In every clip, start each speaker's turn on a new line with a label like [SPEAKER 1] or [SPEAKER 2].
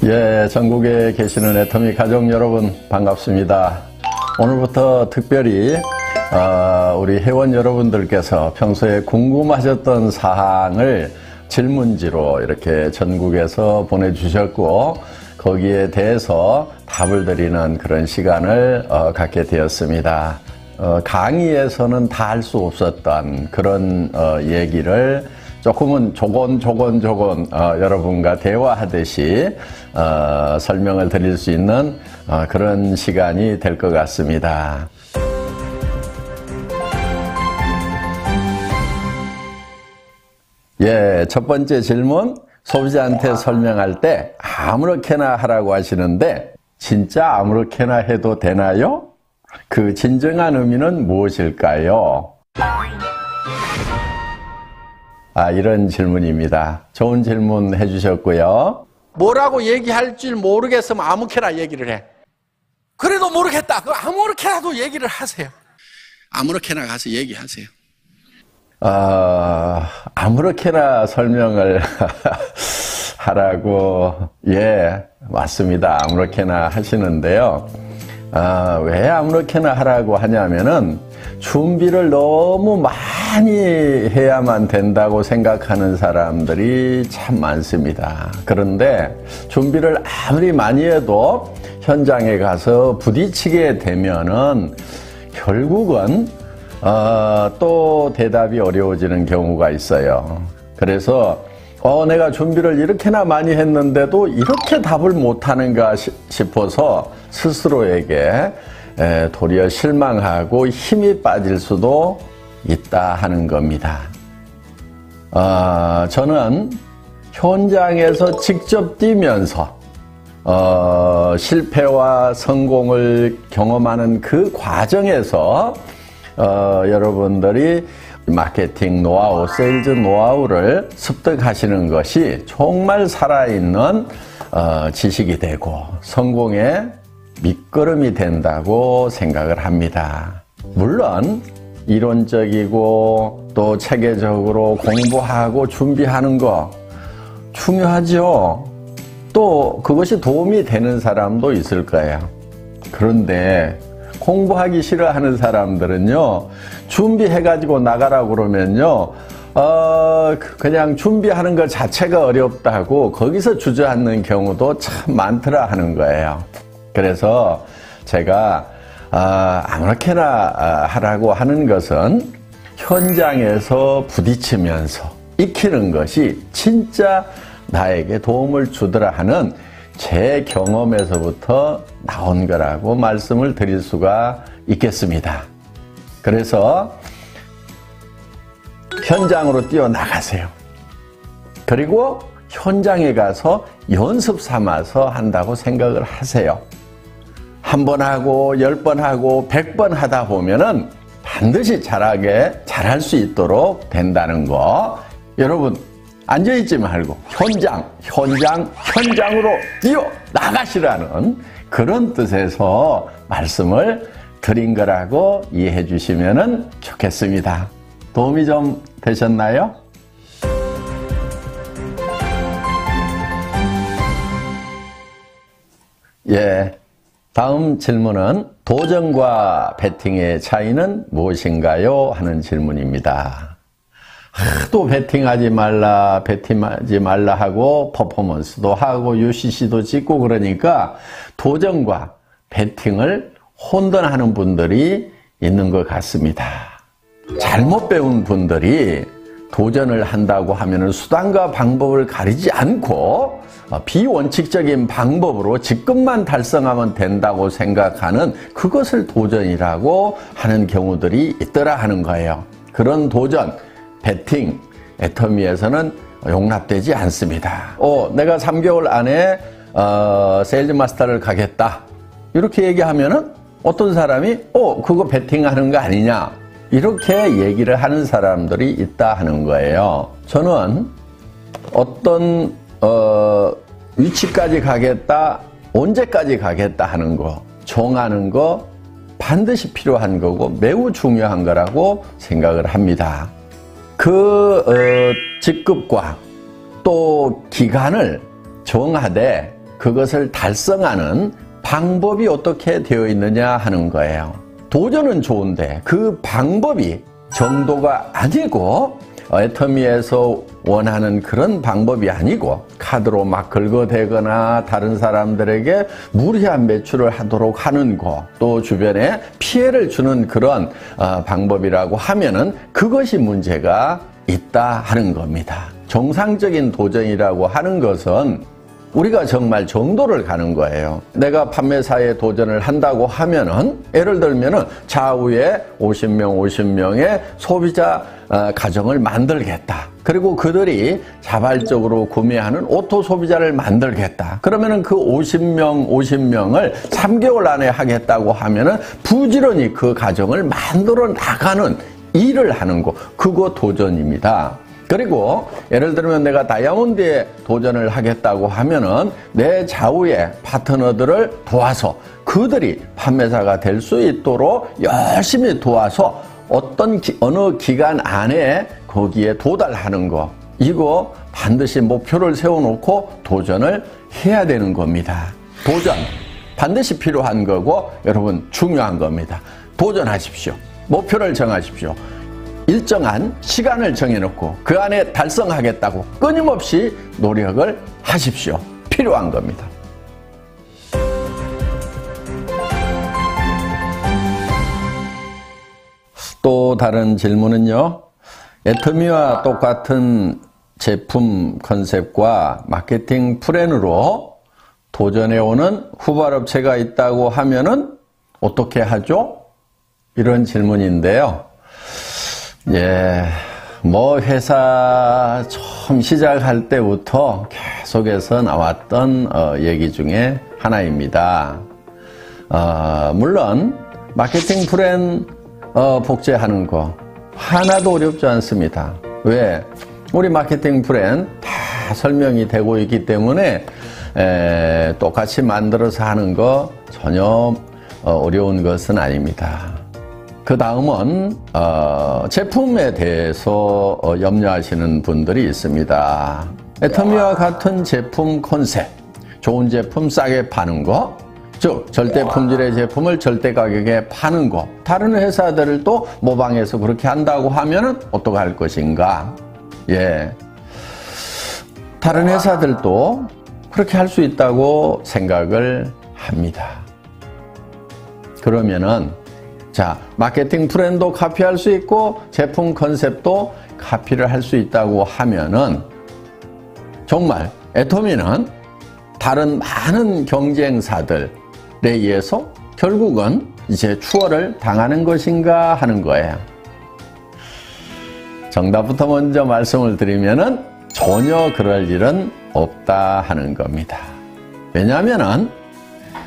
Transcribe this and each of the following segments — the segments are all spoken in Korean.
[SPEAKER 1] 예, 전국에 계시는 애터미 가족 여러분 반갑습니다. 오늘부터 특별히 우리 회원 여러분들께서 평소에 궁금하셨던 사항을 질문지로 이렇게 전국에서 보내주셨고 거기에 대해서 답을 드리는 그런 시간을 갖게 되었습니다. 강의에서는 다 할 수 없었던 그런 얘기를 조금은 조곤 여러분과 대화하듯이 설명을 드릴 수 있는 그런 시간이 될 것 같습니다. 예, 첫 번째 질문, 소비자한테 설명할 때 아무렇게나 하라고 하시는데 진짜 아무렇게나 해도 되나요? 그 진정한 의미는 무엇일까요? 이런 질문입니다. 좋은 질문 해주셨고요.
[SPEAKER 2] 뭐라고 얘기할 줄 모르겠으면 아무렇게나 얘기를 해. 그래도 모르겠다. 그 아무렇게나도 얘기를 하세요. 아무렇게나 가서 얘기하세요.
[SPEAKER 1] 아무렇게나 설명을 하라고, 예, 맞습니다. 아무렇게나 하시는데요. 왜 아무렇게나 하라고 하냐면은 준비를 너무 많이 해야만 된다고 생각하는 사람들이 참 많습니다. 그런데 준비를 아무리 많이 해도 현장에 가서 부딪히게 되면은 결국은 또 대답이 어려워지는 경우가 있어요. 그래서 내가 준비를 이렇게나 많이 했는데도 이렇게 답을 못하는가 싶어서 스스로에게 도리어 실망하고 힘이 빠질 수도 있다 하는 겁니다. 저는 현장에서 직접 뛰면서 실패와 성공을 경험하는 그 과정에서 여러분들이 마케팅 노하우, 세일즈 노하우를 습득하시는 것이 정말 살아있는 지식이 되고 성공의 밑거름이 된다고 생각을 합니다. 물론 이론적이고 또 체계적으로 공부하고 준비하는 거 중요하죠. 또 그것이 도움이 되는 사람도 있을 거예요. 그런데 공부하기 싫어하는 사람들은요, 준비해가지고 나가라고 그러면요, 그냥 준비하는 것 자체가 어렵다고 거기서 주저앉는 경우도 참 많더라 하는 거예요. 그래서 제가 아무렇게나 하라고 하는 것은 현장에서 부딪히면서 익히는 것이 진짜 나에게 도움을 주더라 하는 제 경험에서부터 나온 거라고 말씀을 드릴 수가 있겠습니다. 그래서 현장으로 뛰어나가세요. 그리고 현장에 가서 연습 삼아서 한다고 생각을 하세요. 한 번 하고 10번 하고 100번 하다 보면은 반드시 잘할 수 있도록 된다는 거. 여러분 앉아있지 말고 현장으로 뛰어나가시라는 그런 뜻에서 말씀을 드린 거라고 이해해 주시면 좋겠습니다. 도움이 좀 되셨나요? 예. 다음 질문은 도전과 배팅의 차이는 무엇인가요? 하는 질문입니다. 하도 배팅하지 말라 하고 퍼포먼스도 하고 UCC도 찍고 그러니까 도전과 배팅을 혼돈하는 분들이 있는 것 같습니다. 잘못 배운 분들이 도전을 한다고 하면 수단과 방법을 가리지 않고 비원칙적인 방법으로 직급만 달성하면 된다고 생각하는 그것을 도전이라고 하는 경우들이 있더라 하는 거예요. 그런 도전, 배팅, 애터미에서는 용납되지 않습니다. 내가 3개월 안에 세일즈 마스터를 가겠다. 이렇게 얘기하면은 어떤 사람이 그거 배팅하는 거 아니냐. 이렇게 얘기를 하는 사람들이 있다 하는 거예요. 저는 어떤 위치까지 가겠다, 언제까지 가겠다 하는 거, 정하는 거 반드시 필요한 거고 매우 중요한 거라고 생각을 합니다. 그 직급과 또 기간을 정하되 그것을 달성하는 방법이 어떻게 되어 있느냐 하는 거예요. 도전은 좋은데 그 방법이 정도가 아니고 애터미에서 원하는 그런 방법이 아니고 카드로 막 긁어대거나 다른 사람들에게 무리한 매출을 하도록 하는 거, 또 주변에 피해를 주는 그런 방법이라고 하면은 그것이 문제가 있다 하는 겁니다. 정상적인 도전이라고 하는 것은 우리가 정말 정도를 가는 거예요. 내가 판매사에 도전을 한다고 하면은 예를 들면은 좌우에 50명의 소비자 가정을 만들겠다. 그리고 그들이 자발적으로 구매하는 오토 소비자를 만들겠다. 그러면은 그 50명을 3개월 안에 하겠다고 하면은 부지런히 그 가정을 만들어 나가는 일을 하는 거, 그거 도전입니다. 그리고 예를 들면 내가 다이아몬드에 도전을 하겠다고 하면은 내 좌우의 파트너들을 도와서 그들이 판매사가 될 수 있도록 열심히 도와서 어느 기간 안에 거기에 도달하는 거, 이거 반드시 목표를 세워놓고 도전을 해야 되는 겁니다. 도전 반드시 필요한 거고 여러분 중요한 겁니다. 도전하십시오. 목표를 정하십시오. 일정한 시간을 정해놓고 그 안에 달성하겠다고 끊임없이 노력을 하십시오. 필요한 겁니다. 또 다른 질문은요. 애터미와 똑같은 제품 컨셉과 마케팅 플랜으로 도전해오는 후발업체가 있다고 하면은 어떻게 하죠? 이런 질문인데요. 예, 회사 처음 시작할 때부터 계속해서 나왔던 얘기 중에 하나입니다. 물론 마케팅 플랜 복제하는 거 하나도 어렵지 않습니다. 왜? 우리 마케팅 플랜 다 설명이 되고 있기 때문에 똑같이 만들어서 하는 거 전혀 어려운 것은 아닙니다. 그 다음은 제품에 대해서 염려하시는 분들이 있습니다. 애터미와 같은 제품 컨셉, 좋은 제품 싸게 파는 거, 즉 절대 품질의 제품을 절대 가격에 파는 거, 다른 회사들도 모방해서 그렇게 한다고 하면은 어떻게 할 것인가? 예, 다른 회사들도 그렇게 할 수 있다고 생각을 합니다. 그러면은 자, 마케팅 플랜도 카피할 수 있고 제품 컨셉도 카피를 할 수 있다고 하면은 정말 애터미는 다른 많은 경쟁사들에 의해서 결국은 이제 추월을 당하는 것인가 하는 거예요. 정답부터 먼저 말씀을 드리면은 전혀 그럴 일은 없다 하는 겁니다. 왜냐하면은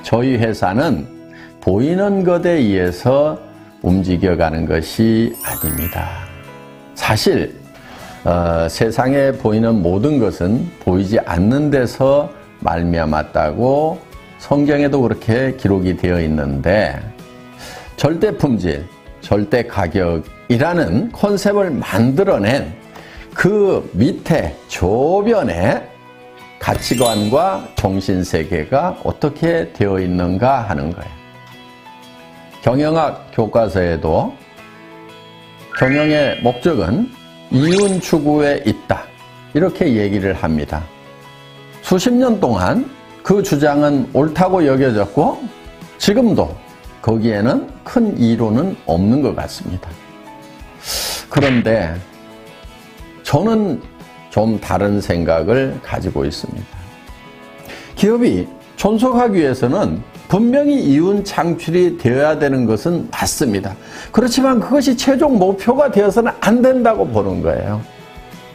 [SPEAKER 1] 저희 회사는 보이는 것에 의해서 움직여가는 것이 아닙니다. 사실 세상에 보이는 모든 것은 보이지 않는 데서 말미암았다고 성경에도 그렇게 기록이 되어 있는데 절대 품질, 절대 가격이라는 컨셉을 만들어낸 그 밑에 조변에 가치관과 정신세계가 어떻게 되어 있는가 하는 거예요. 경영학 교과서에도 경영의 목적은 이윤 추구에 있다, 이렇게 얘기를 합니다. 수십 년 동안 그 주장은 옳다고 여겨졌고 지금도 거기에는 큰 이론은 없는 것 같습니다. 그런데 저는 좀 다른 생각을 가지고 있습니다. 기업이 존속하기 위해서는 분명히 이윤 창출이 되어야 되는 것은 맞습니다. 그렇지만 그것이 최종 목표가 되어서는 안 된다고 보는 거예요.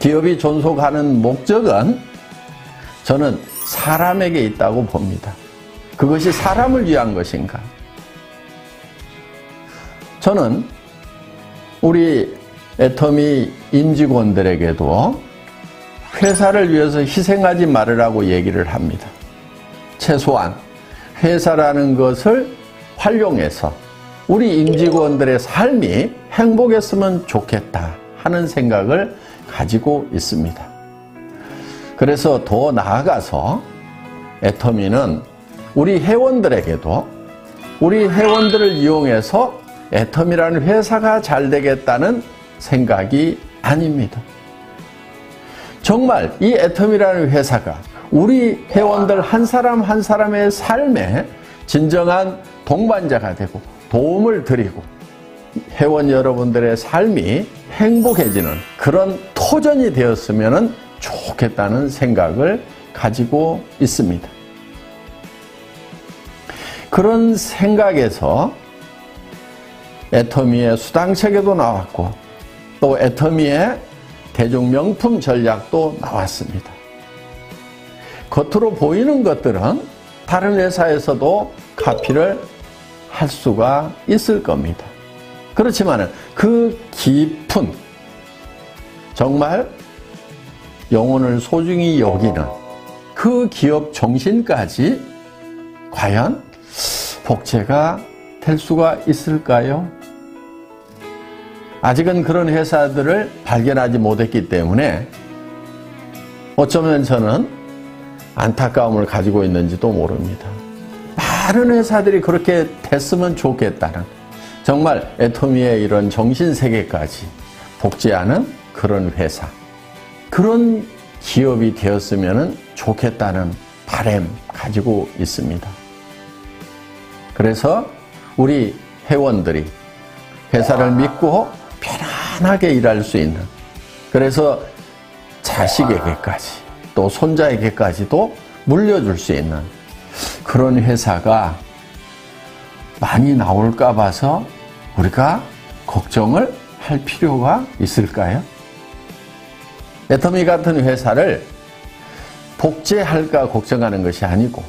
[SPEAKER 1] 기업이 존속하는 목적은 저는 사람에게 있다고 봅니다. 그것이 사람을 위한 것인가? 저는 우리 애터미 임직원들에게도 회사를 위해서 희생하지 말으라고 얘기를 합니다. 최소한 회사라는 것을 활용해서 우리 임직원들의 삶이 행복했으면 좋겠다 하는 생각을 가지고 있습니다. 그래서 더 나아가서 애터미는 우리 회원들에게도 우리 회원들을 이용해서 애터미라는 회사가 잘 되겠다는 생각이 아닙니다. 정말 이 애터미라는 회사가 우리 회원들 한 사람 한 사람의 삶에 진정한 동반자가 되고 도움을 드리고 회원 여러분들의 삶이 행복해지는 그런 터전이 되었으면 좋겠다는 생각을 가지고 있습니다. 그런 생각에서 애터미의 수당체계도 나왔고 또 애터미의 대중명품 전략도 나왔습니다. 겉으로 보이는 것들은 다른 회사에서도 카피를 할 수가 있을 겁니다. 그렇지만 그 깊은 정말 영혼을 소중히 여기는 그 기업 정신까지 과연 복제가 될 수가 있을까요? 아직은 그런 회사들을 발견하지 못했기 때문에 어쩌면 저는 안타까움을 가지고 있는지도 모릅니다. 많은 회사들이 그렇게 됐으면 좋겠다는 정말 애터미의 이런 정신세계까지 복제하는 그런 회사, 그런 기업이 되었으면 좋겠다는 바람 가지고 있습니다. 그래서 우리 회원들이 회사를 믿고 편안하게 일할 수 있는, 그래서 자식에게까지 또 손자에게까지도 물려줄 수 있는 그런 회사가 많이 나올까 봐서 우리가 걱정을 할 필요가 있을까요? 애터미 같은 회사를 복제할까 걱정하는 것이 아니고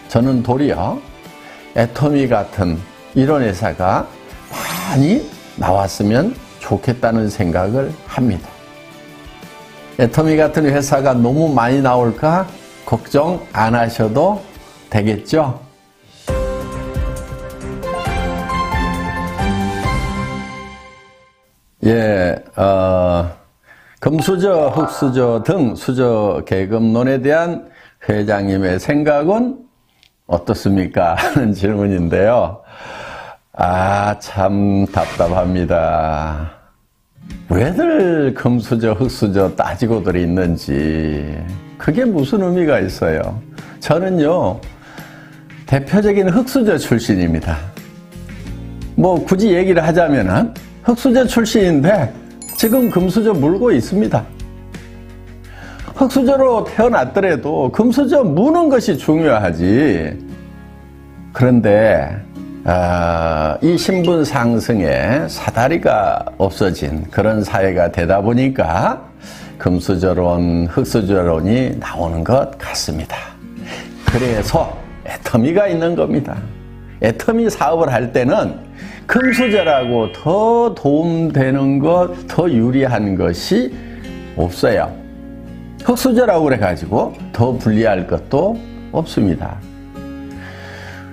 [SPEAKER 1] 저는 도리어 애터미 같은 이런 회사가 많이 나왔으면 좋겠다는 생각을 합니다. 애터미 같은 회사가 너무 많이 나올까 걱정 안 하셔도 되겠죠? 예, 금수저, 흙수저 등 수저 계급론에 대한 회장님의 생각은 어떻습니까? 하는 질문인데요. 참 답답합니다. 왜들 금수저, 흙수저 따지고들 있는지 그게 무슨 의미가 있어요? 저는요, 대표적인 흙수저 출신입니다. 뭐 굳이 얘기를 하자면은 흙수저 출신인데 지금 금수저 물고 있습니다. 흙수저로 태어났더라도 금수저 무는 것이 중요하지. 그런데 이 신분 상승에 사다리가 없어진 그런 사회가 되다 보니까 금수저론, 흙수저론이 나오는 것 같습니다. 그래서 애터미가 있는 겁니다. 애터미 사업을 할 때는 금수저라고 더 도움되는 것, 더 유리한 것이 없어요. 흙수저라고 그래가지고 더 불리할 것도 없습니다.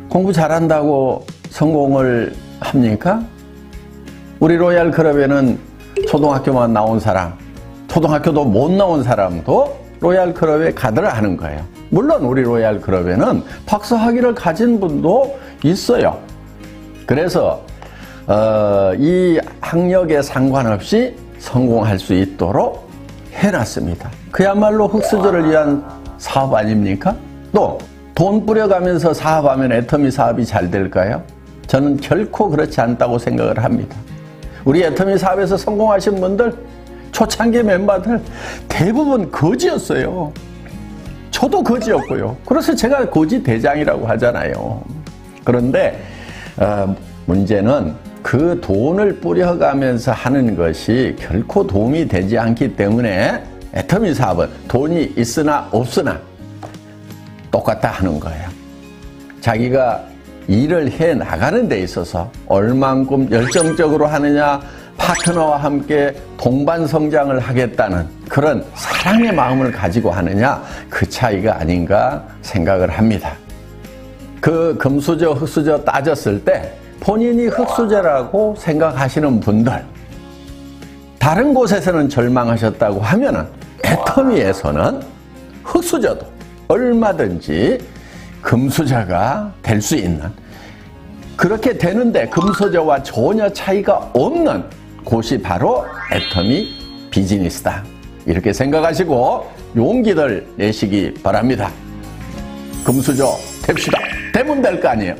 [SPEAKER 1] 공부 잘한다고 성공을 합니까? 우리 로얄 클럽에는 초등학교만 나온 사람, 초등학교도 못 나온 사람도 로얄 클럽에 가드를 하는 거예요. 물론 우리 로얄 클럽에는 박사 학위를 가진 분도 있어요. 그래서 이 학력에 상관없이 성공할 수 있도록 해놨습니다. 그야말로 흙수저를 위한 사업 아닙니까? 또 돈 뿌려가면서 사업하면 애터미 사업이 잘 될까요? 저는 결코 그렇지 않다고 생각을 합니다. 우리 애터미 사업에서 성공하신 분들, 초창기 멤버들 대부분 거지였어요. 저도 거지였고요. 그래서 제가 거지 대장이라고 하잖아요. 그런데 문제는 그 돈을 뿌려가면서 하는 것이 결코 도움이 되지 않기 때문에 애터미 사업은 돈이 있으나 없으나 똑같다 하는 거예요. 자기가 일을 해 나가는 데 있어서 얼만큼 열정적으로 하느냐, 파트너와 함께 동반 성장을 하겠다는 그런 사랑의 마음을 가지고 하느냐, 그 차이가 아닌가 생각을 합니다. 그 금수저, 흙수저 따졌을 때 본인이 흙수저라고 생각하시는 분들, 다른 곳에서는 절망하셨다고 하면은 애터미에서는 흙수저도 얼마든지 금수저가 될 수 있는, 그렇게 되는데 금수저와 전혀 차이가 없는 곳이 바로 애터미 비즈니스다. 이렇게 생각하시고 용기를 내시기 바랍니다. 금수저 됩시다. 되면 될 거 아니에요.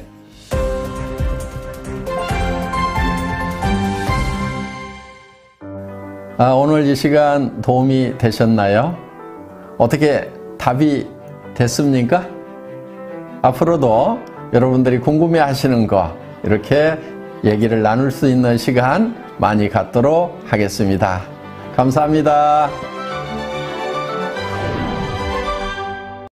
[SPEAKER 1] 오늘 이 시간 도움이 되셨나요? 어떻게 답이 됐습니까? 앞으로도 여러분들이 궁금해 하시는 거 이렇게 얘기를 나눌 수 있는 시간 많이 갖도록 하겠습니다. 감사합니다.